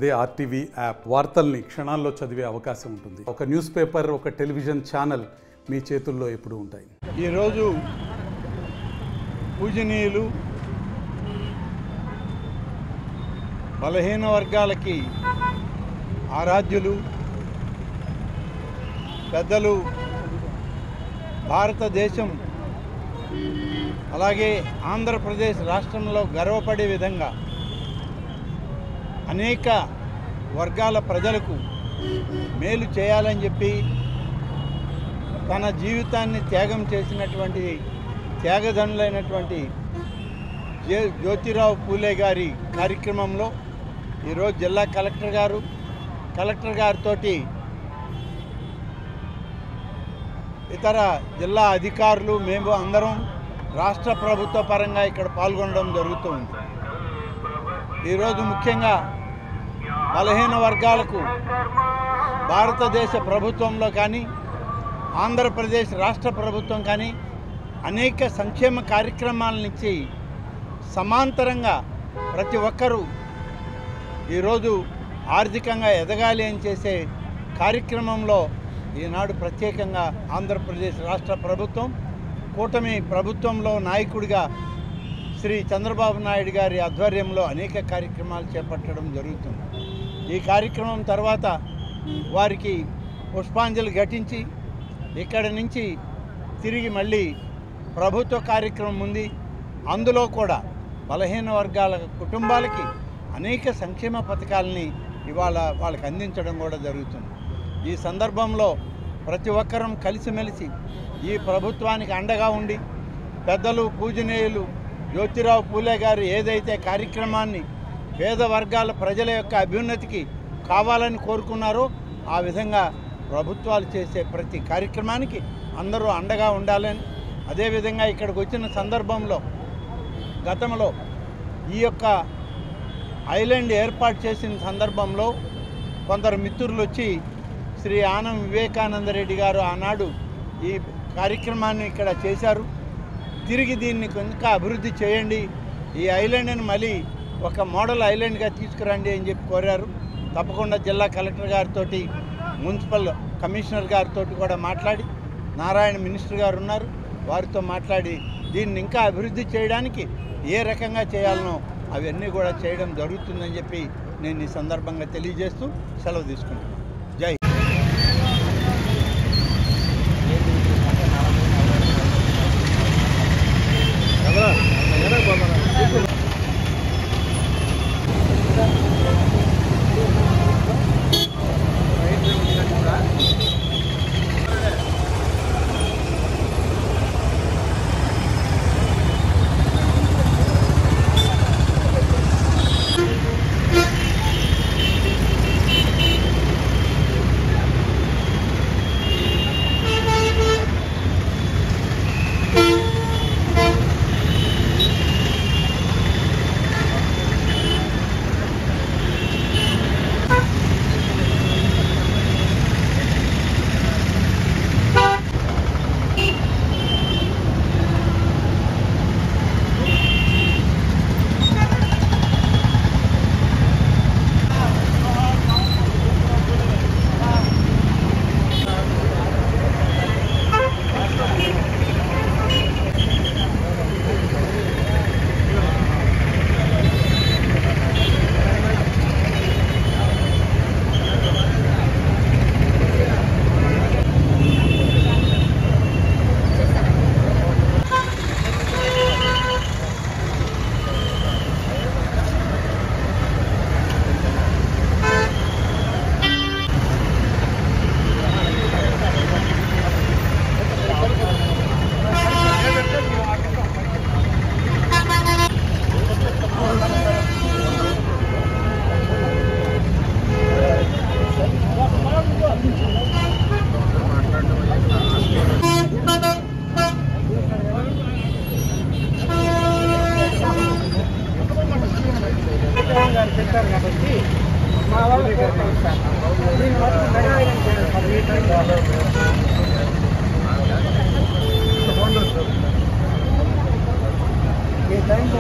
అదే RTV app వార్తల్ని క్షణాల్లో చదివే అవకాశం ఉంటుంది. ఒక న్యూస్ పేపర్, ఒక టెలివిజన్ ఛానల్ మీ చేతుల్లో ఎప్పుడూ ఉంటాయి. ఈరోజు పూజనీయులు బలహీన వర్గాలకి ఆరాధ్యులు పెద్దలు, భారతదేశం అలాగే ఆంధ్రప్రదేశ్ రాష్ట్రంలో గర్వపడే విధంగా అనేక వర్గాల ప్రజలకు మేలు చేయాలని చెప్పి తన జీవితాన్ని త్యాగం చేసినటువంటి త్యాగధనులైనటువంటి జ్యోతిరావు పూలే గారి కార్యక్రమంలో ఈరోజు జిల్లా కలెక్టర్ గారితో ఇతర జిల్లా అధికారులు మేము అందరం రాష్ట్ర ప్రభుత్వ పరంగా ఇక్కడ పాల్గొనడం జరుగుతుంది. ఈరోజు ముఖ్యంగా బలహీన వర్గాలకు భారతదేశ ప్రభుత్వంలో కానీ ఆంధ్రప్రదేశ్ రాష్ట్ర ప్రభుత్వం కానీ అనేక సంక్షేమ కార్యక్రమాల నుంచి సమాంతరంగా ప్రతి ఒక్కరూ ఈరోజు ఆర్థికంగా ఎదగాలి అని చేసే కార్యక్రమంలో ఈనాడు ప్రత్యేకంగా ఆంధ్రప్రదేశ్ రాష్ట్ర ప్రభుత్వం కూటమి ప్రభుత్వంలో నాయకుడిగా శ్రీ చంద్రబాబు నాయుడు గారి ఆధ్వర్యంలో అనేక కార్యక్రమాలు చేపట్టడం జరుగుతుంది. ఈ కార్యక్రమం తర్వాత వారికి పుష్పాంజలి ఘటించి ఇక్కడి నుంచి తిరిగి మళ్ళీ ప్రభుత్వ కార్యక్రమం ఉంది. అందులో కూడా బలహీన వర్గాల కుటుంబాలకి అనేక సంక్షేమ పథకాలని ఇవాళ వాళ్ళకి అందించడం కూడా జరుగుతుంది. ఈ సందర్భంలో ప్రతి ఒక్కరం కలిసిమెలిసి ఈ ప్రభుత్వానికి అండగా ఉండి పెద్దలు పూజనీయులు జ్యోతిరావు పూలే గారు ఏదైతే కార్యక్రమాన్ని పేద వర్గాల ప్రజల యొక్క అభ్యున్నతికి కావాలని కోరుకున్నారో ఆ విధంగా ప్రభుత్వాలు చేసే ప్రతి కార్యక్రమానికి అందరూ అండగా ఉండాలని, అదేవిధంగా ఇక్కడికి వచ్చిన సందర్భంలో గతంలో ఈ యొక్క ఐలాండ్ ఏర్పాటు చేసిన సందర్భంలో కొందరు మిత్రులు వచ్చి శ్రీ ఆనం వివేకానందరెడ్డి గారు ఆనాడు ఈ కార్యక్రమాన్ని ఇక్కడ చేశారు. తిరిగి దీన్ని ఇంకా అభివృద్ధి చేయండి, ఈ ఐలాండ్ని మళ్ళీ ఒక మోడల్ ఐలాండ్గా తీసుకురండి అని చెప్పి కోరారు. తప్పకుండా జిల్లా కలెక్టర్ గారితో, మున్సిపల్ కమిషనర్ గారితో కూడా మాట్లాడి, నారాయణ మినిస్టర్ గారు ఉన్నారు, వారితో మాట్లాడి దీన్ని ఇంకా అభివృద్ధి చేయడానికి ఏ రకంగా చేయాలనో అవన్నీ కూడా చేయడం జరుగుతుందని చెప్పి నేను ఈ సందర్భంగా తెలియజేస్తూ సెలవు తీసుకుంటున్నాను. జై ఈ టైంలో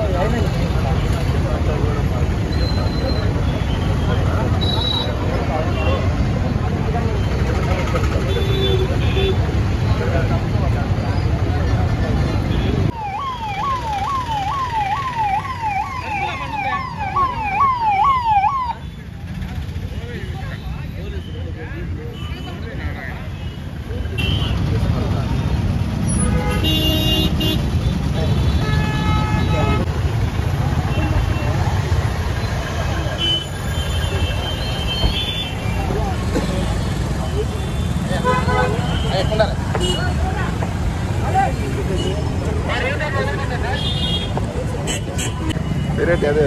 రేట్ అదే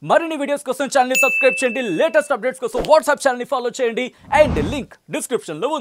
మరిన్ని వీడియోస్ కోసం ఛానల్ ని సబ్స్క్రైబ్ చేయండి. లేటెస్ట్ అప్డేట్స్ కోసం వాట్సాప్ ఛానల్ ని ఫాలో చేయండి. అండ్ లింక్ డిస్క్రిప్షన్ లో ఉంది.